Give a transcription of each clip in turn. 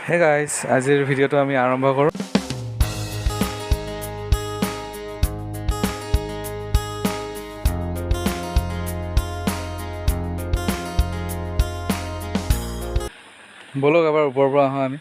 Hey guys, আজিৰ ভিডিঅ'টো আমি আৰম্ভ কৰোঁ। ব'লক এবাৰ ওপৰৰ পৰা আহোঁ আমি।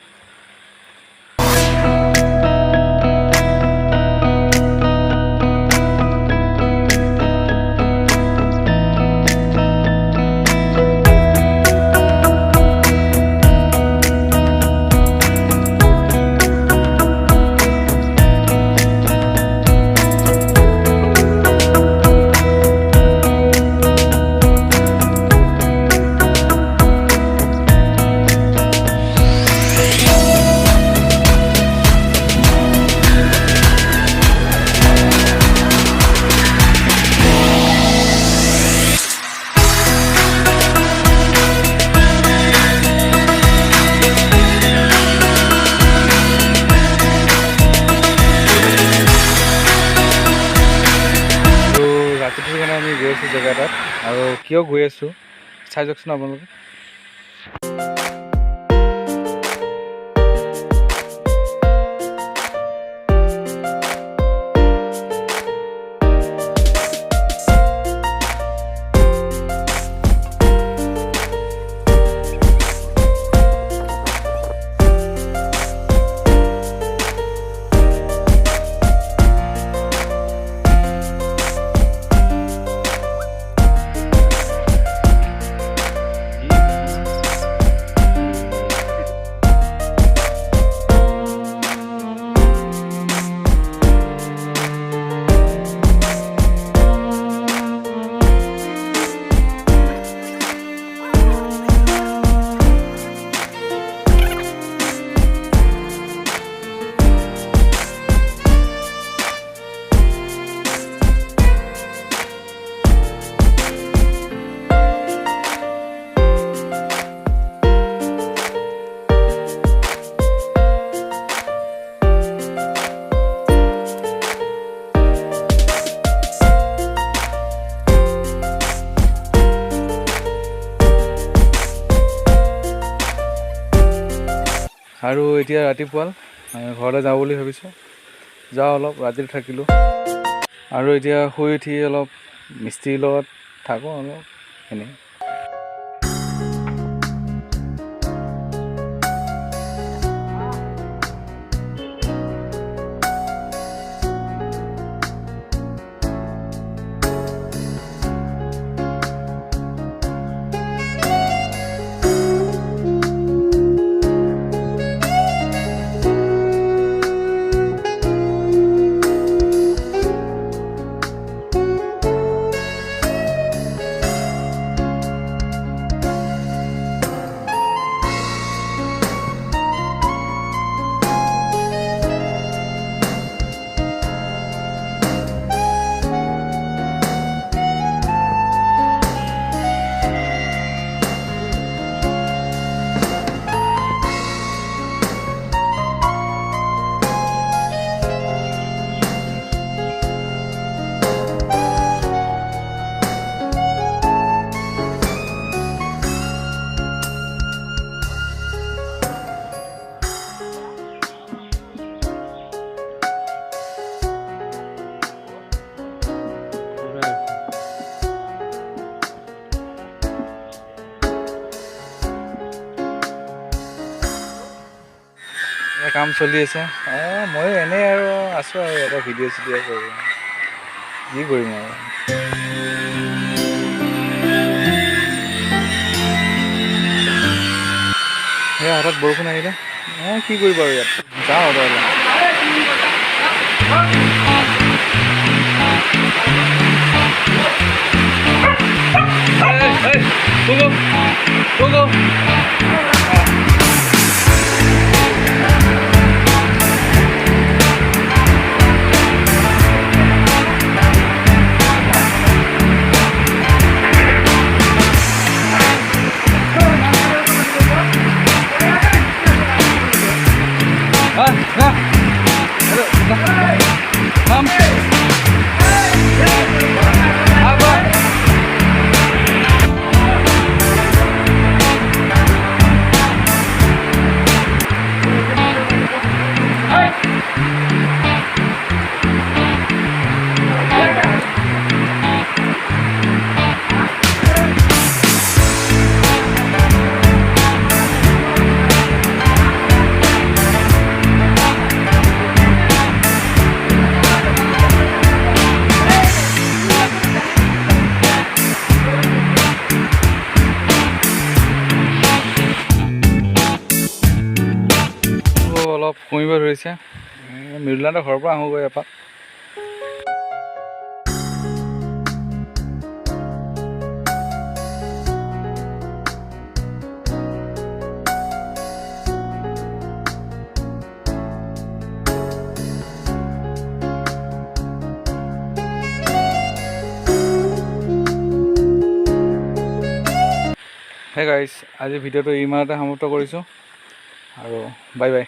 ৰাতিপুৱাৰ কাৰণে আমি গৈ আছোঁ জেগা এটাত, আৰু কিয় গৈ আছোঁ চাই যাওকচোন আপোনালোকে। আৰু এতিয়া ৰাতিপুৱা ঘৰলৈ যাওঁ বুলি ভাবিছোঁ। যাওঁ, অলপ ৰাতি থাকিলোঁ, আৰু এতিয়া শুই উঠি অলপ মিস্ত্ৰীৰ লগত থাকোঁ অলপ এনেই। কাম চলি আছে, ময়ো এনেই আৰু আছোঁ, আৰু এটা ভিডিঅ' চিডিঅ' কৰোঁ, কি কৰিম আৰু। সেয়া হঠাৎ বৰষুণ আহিলে, কি কৰিব আৰু ইয়াত যাওঁ আৰু অলপ কমিব ধৰিছে। মৃদুলাহঁতৰ ঘৰৰ পৰা আহোঁগৈ এপাক। হে গাইজ, আজি ভিডিঅ'টো ইমানতে সমাপ্ত কৰিছোঁ আৰু বাই বাই।